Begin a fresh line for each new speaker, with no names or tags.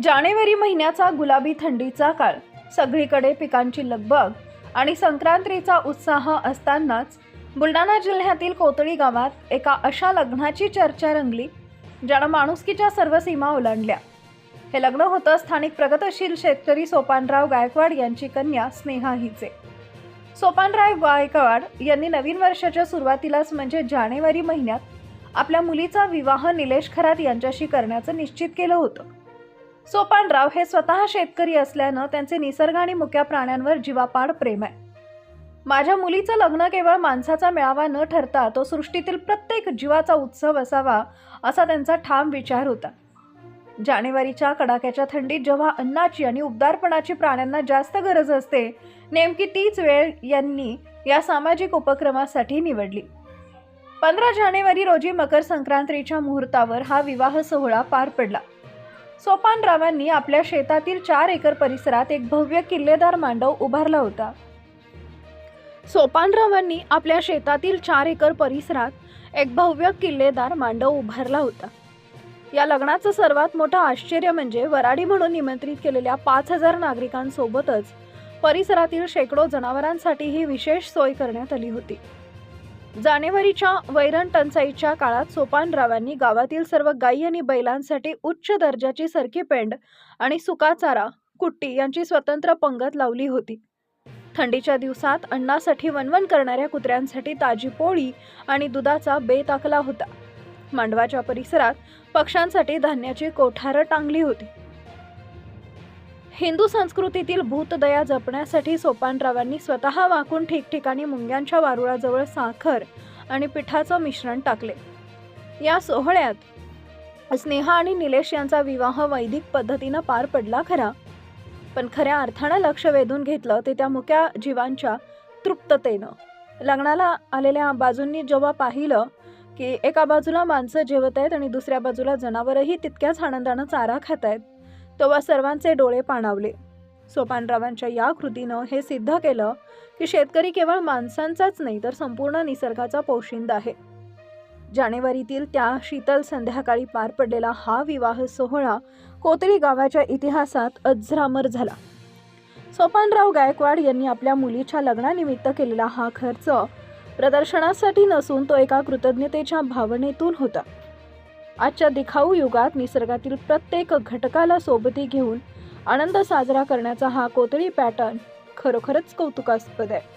जानेवारी महिन्याचा गुलाबी थंडीचा काळ, सगळीकडे पिकांची लगबग आणि संक्रांतीचा उत्साह असतानाच बुलढाणा जिल्ह्यातील कोतळी गावात एका अशा लग्नाची चर्चा रंगली ज्यानं माणुसकीच्या सर्व सीमा ओलांडल्या. हे लग्न होतं स्थानिक प्रगतशील शेतकरी सोपानराव गायकवाड यांची कन्या स्नेहा हिचे. सोपानराव गायकवाड यांनी नवीन वर्षाच्या सुरुवातीलाच म्हणजे जानेवारी महिन्यात आपल्या मुलीचा विवाह निलेश खरात यांच्याशी करण्याचं निश्चित केलं होतं. सोपानराव हे स्वतः शेतकरी असल्यानं त्यांचे निसर्ग आणि मुक्या प्राण्यांवर जीवापाड प्रेम आहे. माझ्या मुलीचं लग्न केवळ माणसाचा मेळावा न ठरता तो सृष्टीतील प्रत्येक जीवाचा उत्सव असावा असा त्यांचा ठाम विचार होता. जानेवारीच्या कडाक्याच्या थंडीत जेव्हा अन्नाची आणि उबदारपणाची प्राण्यांना जास्त गरज असते, नेमकी तीच वेळ यांनी या सामाजिक उपक्रमासाठी निवडली. 15 जानेवारी रोजी मकर संक्रांतीच्या मुहूर्तावर हा विवाह सोहळा पार पडला. सोपानरावांनी आपल्या शेतातील 4 एकर परिसरात एक भव्य किल्लेदार मांडव उभारला होता. या लग्नाचं सर्वात मोठं आश्चर्य म्हणजे वराडी म्हणून निमंत्रित केलेल्या 5000 नागरिकांसोबतच परिसरातील शेकडो जनावरांसाठीही विशेष सोय करण्यात आली होती. जानेवारीच्या वैरण टंचाईच्या काळात सोपानरावांनी गावातील सर्व गायी आणि बैलांसाठी उच्च दर्जाची सरकी पेंड आणि सुका चारा, कुट्टी यांची स्वतंत्र पंगत लावली होती. थंडीच्या दिवसात अन्नासाठी वणवण करणाऱ्या कुत्र्यांसाठी ताजी पोळी आणि दुधाचा बेत आखला होता. मांडवाच्या परिसरात पक्ष्यांसाठी धान्याची कोठारं टांगली होती. हिंदू संस्कृतीतील भूतदया जपण्यासाठी सोपानरावांनी स्वतः वाकून ठिकठिकाणी मुंग्यांच्या वारुळाजवळ साखर आणि पिठाचं मिश्रण टाकले. या सोहळ्यात स्नेहा आणि निलेश यांचा विवाह वैदिक पद्धतीनं पार पडला खरा, पण खऱ्या अर्थानं लक्ष वेधून घेतलं ते त्या मुक्या जीवांच्या तृप्ततेनं. लग्नाला आलेल्या बाजूंनी जेव्हा पाहिलं की एका बाजूला माणसं जेवत आहेत आणि दुसऱ्या बाजूला जनावरही तितक्याच आनंदानं चारा खात आहेत, तेव्हा सर्वांचे डोळे पाणावले. सोपानरावांच्या या कृतीनं हे सिद्ध केलं की शेतकरी केवळ माणसांचाच नाही तर संपूर्ण निसर्गाचा पोशिंदा आहे. जानेवारीतील त्या शीतल संध्याकाळी पार पडलेला हा विवाह सोहळा कोतळी गावाच्या इतिहासात अजरामर झाला. सोपानराव गायकवाड यांनी आपल्या मुलीच्या लग्नानिमित्त केलेला हा खर्च प्रदर्शनासाठी नसून तो एका कृतज्ञतेच्या भावनेतून होता. आजच्या दिखाऊ युगात निसर्गातील प्रत्येक घटकाला सोबती घेऊन आनंद साजरा करण्याचा हा कोतळी पॅटर्न खरोखरच कौतुकास्पद आहे.